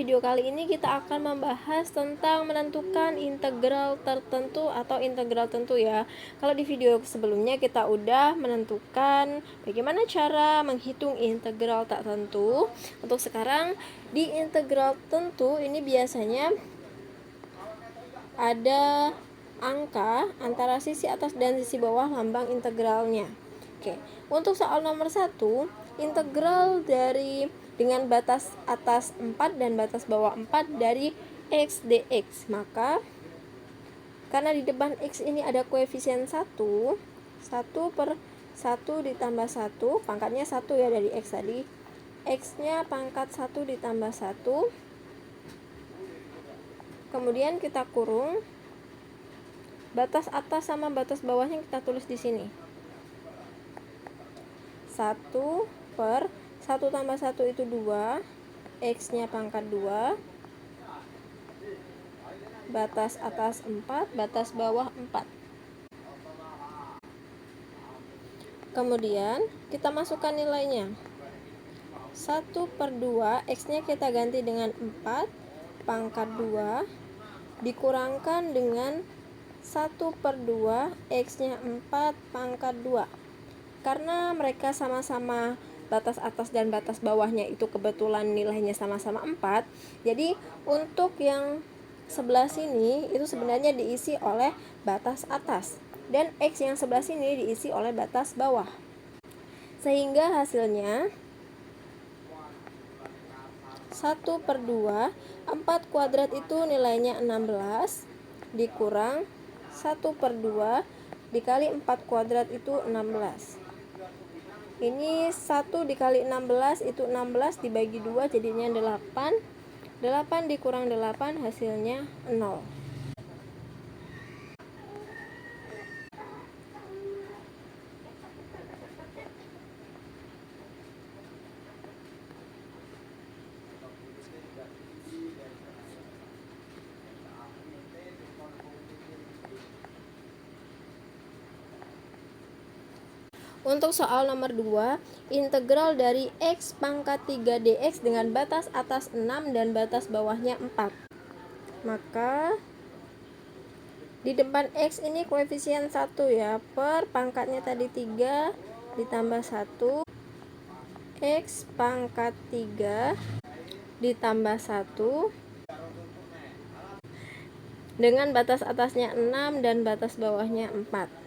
video kali ini kita akan membahas tentang menentukan integral tertentu atau integral tentu ya. Kalau di video sebelumnya kita udah menentukan bagaimana cara menghitung integral tak tentu. Untuk sekarang di integral tentu ini biasanya ada angka antara sisi atas dan sisi bawah lambang integralnya. Oke, untuk soal nomor 1, integral dengan batas atas 4 dan batas bawah 4 dari x dx. Maka karena di depan x ini ada koefisien 1 per 1 ditambah 1, pangkatnya 1 ya dari x tadi. X-nya pangkat 1 ditambah 1. Kemudian kita kurung batas atas sama batas bawahnya, kita tulis di sini. 1 per 1 tambah 1 itu 2, x-nya pangkat 2, batas atas 4, batas bawah 4. Kemudian kita masukkan nilainya. 1 per 2, x-nya kita ganti dengan 4, pangkat 2, dikurangkan dengan 1 per 2, x-nya 4, pangkat 2. Karena mereka sama-sama batas atas dan batas bawahnya itu kebetulan nilainya sama-sama 4, jadi untuk yang sebelah sini itu sebenarnya diisi oleh batas atas, dan x yang sebelah sini diisi oleh batas bawah. Sehingga hasilnya 1 per 2, 4 kuadrat itu nilainya 16, dikurang 1 per 2 dikali 4 kuadrat itu 16. Ini 1 dikali 16 itu 16 dibagi 2 jadinya 8. 8 dikurang 8 hasilnya 0. Untuk soal nomor 2, integral dari x pangkat 3 dx dengan batas atas 6 dan batas bawahnya 4. Maka di depan x ini koefisien 1 ya, per pangkatnya tadi 3 ditambah 1, x pangkat 3 ditambah 1 dengan batas atasnya 6 dan batas bawahnya 4.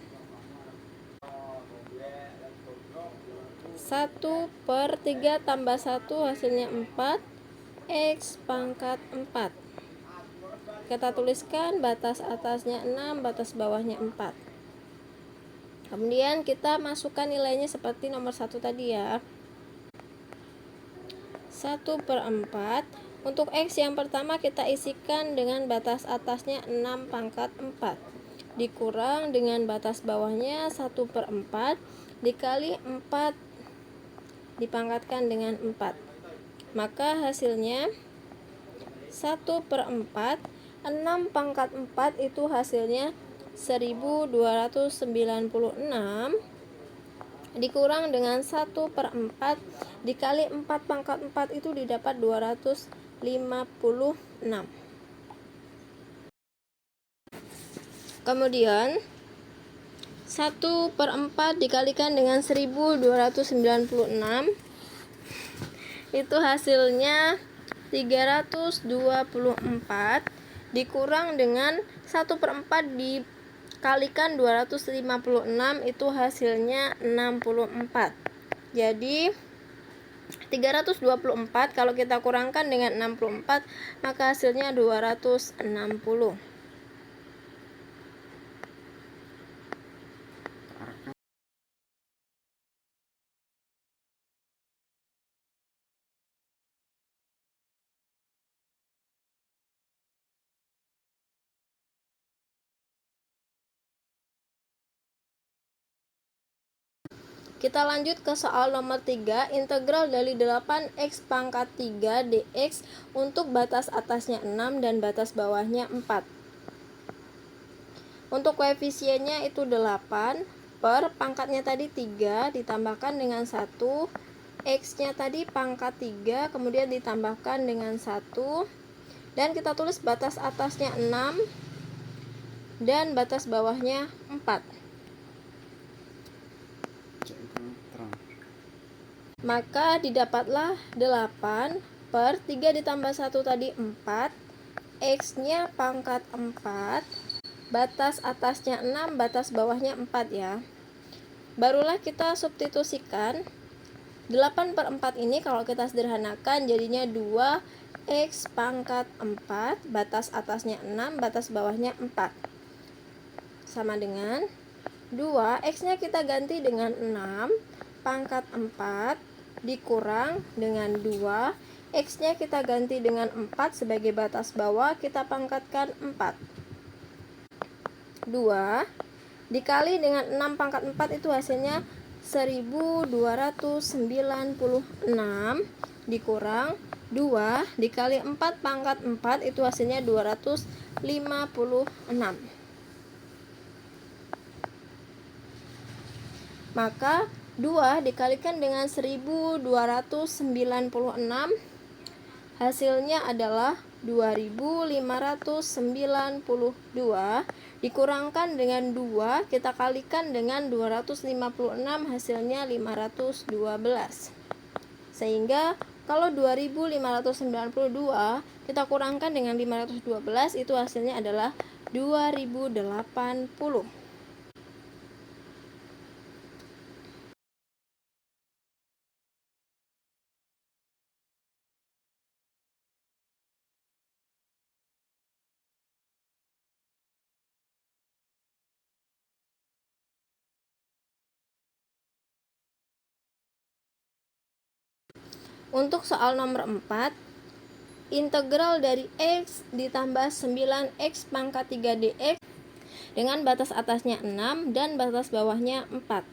1 per 3 tambah 1 hasilnya 4, x pangkat 4. Kita tuliskan batas atasnya 6, batas bawahnya 4. Kemudian kita masukkan nilainya seperti nomor 1 tadi ya. 1 per 4. Untuk x yang pertama kita isikan dengan batas atasnya 6 pangkat 4, dikurang dengan batas bawahnya 1 per 4 dikali 4 dipangkatkan dengan 4. Maka hasilnya 1 per 4, 6 pangkat 4 itu hasilnya 1296, dikurang dengan 1 per 4 dikali 4 pangkat 4 itu didapat 256. Kemudian 1 per 4 dikalikan dengan 1296, itu hasilnya 324, dikurang dengan 1 per 4 dikalikan 256, itu hasilnya 64. Jadi 324 kalau kita kurangkan dengan 64 maka hasilnya 260. Kita lanjut ke soal nomor 3, integral dari 8x pangkat 3 dx untuk batas atasnya 6 dan batas bawahnya 4. Untuk koefisiennya itu 8 per pangkatnya tadi 3 ditambahkan dengan 1 X-nya tadi pangkat 3, kemudian ditambahkan dengan 1, dan kita tulis batas atasnya 6 dan batas bawahnya 4. Maka didapatlah 8 per 3 ditambah 1 tadi 4, X-nya pangkat 4, batas atasnya 6, batas bawahnya 4 ya. Barulah kita substitusikan 8 per 4 ini kalau kita sederhanakan jadinya 2X pangkat 4, batas atasnya 6, batas bawahnya 4. Sama dengan 2, X-nya kita ganti dengan 6 pangkat 4 dikurang dengan 2, X-nya kita ganti dengan 4 sebagai batas bawah, kita pangkatkan 4. 2 dikali dengan 6 pangkat 4 itu hasilnya 1296 dikurang 2 dikali 4 pangkat 4 itu hasilnya 256. Maka 2 dikalikan dengan 1296 hasilnya adalah 2592 dikurangkan dengan 2 kita kalikan dengan 256 hasilnya 512. Sehingga kalau 2592 kita kurangkan dengan 512 itu hasilnya adalah 2080. Untuk soal nomor 4, integral dari X ditambah 9X pangkat 3 dx dengan batas atasnya 6 dan batas bawahnya 4.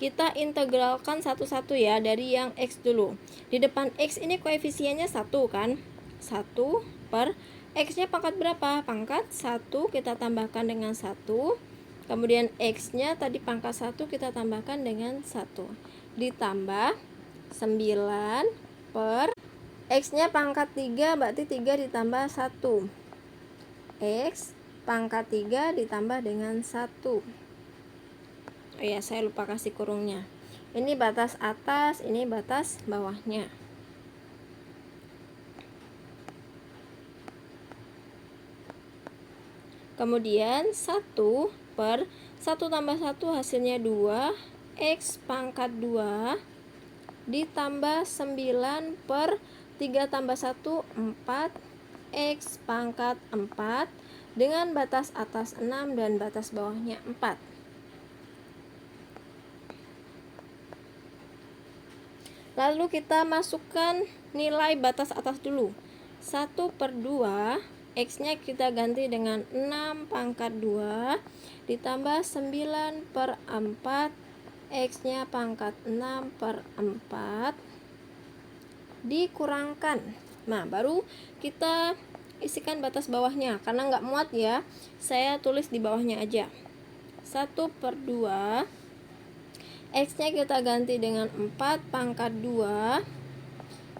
Kita integralkan satu-satu ya, dari yang X dulu. Di depan X ini koefisiennya 1 kan? 1 per X-nya pangkat berapa? Pangkat 1 kita tambahkan dengan 1. Kemudian X-nya tadi pangkat 1 kita tambahkan dengan 1. Ditambah 9 per X-nya pangkat 3 berarti 3 ditambah 1. X pangkat 3 ditambah dengan 1. Oh ya, saya lupa kasih kurungnya. Ini batas atas, ini batas bawahnya. Kemudian 1 per 1 tambah 1 hasilnya 2, X pangkat 2 ditambah 9 per 3 tambah 1, 4, X pangkat 4 dengan batas atas 6 dan batas bawahnya 4. Lalu kita masukkan nilai batas atas dulu. 1 per 2, X-nya kita ganti dengan 6 pangkat 2 ditambah 9 per 4, X-nya pangkat 6 per 4 dikurangkan. Nah, baru kita isikan batas bawahnya. Karena nggak muat ya, saya tulis di bawahnya aja. 1 per 2, X-nya kita ganti dengan 4 pangkat 2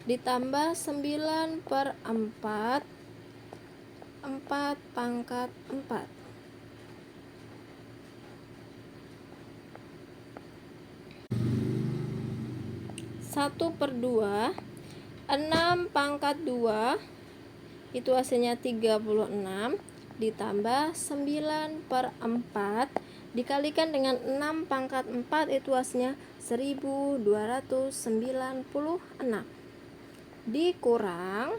ditambah 9 per 4, 4 pangkat 4. 1 per 2, 6 pangkat 2 itu hasilnya 36 ditambah 9 per 4 dikalikan dengan 6 pangkat 4 itu hasilnya 1296 dikurang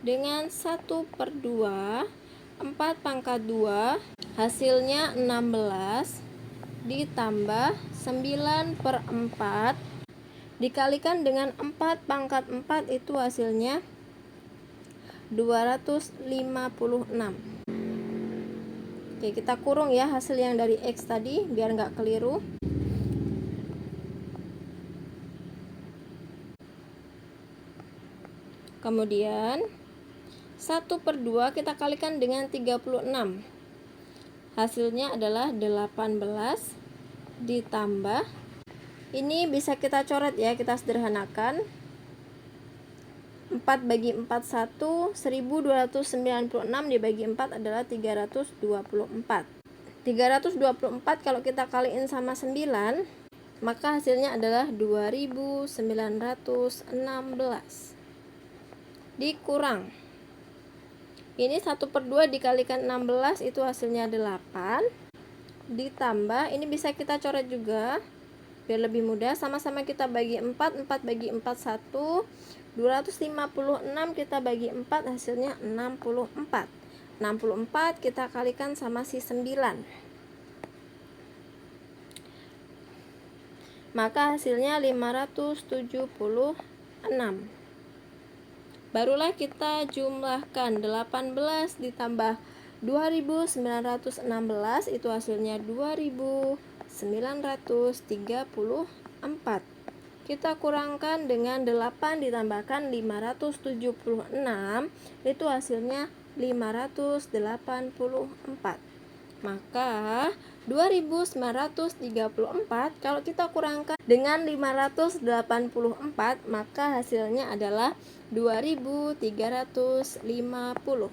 dengan 1 per 2, 4 pangkat 2 hasilnya 16 ditambah 9 per 4 dikalikan dengan 4 pangkat 4 itu hasilnya 256. Oke, kita kurung ya hasil yang dari X tadi biar nggak keliru. Kemudian 1 per 2 kita kalikan dengan 36. Hasilnya adalah 18 ditambah Ini bisa kita coret ya, kita sederhanakan. 4 bagi 4 1, 1296 dibagi 4 adalah 324. 324 kalau kita kaliin sama 9, maka hasilnya adalah 2916. Dikurang. Ini 1/2 dikalikan 16 itu hasilnya 8. Ditambah, ini bisa kita coret juga biar lebih mudah. Sama-sama kita bagi 4, 4 bagi 4 1, 256 kita bagi 4 hasilnya 64. 64 kita kalikan sama si 9, maka hasilnya 576. Barulah kita jumlahkan 18 ditambah 2916 itu hasilnya 2934. Kita kurangkan dengan 8 ditambahkan 576 itu hasilnya 584. Maka 2934 kalau kita kurangkan dengan 584 maka hasilnya adalah 2350.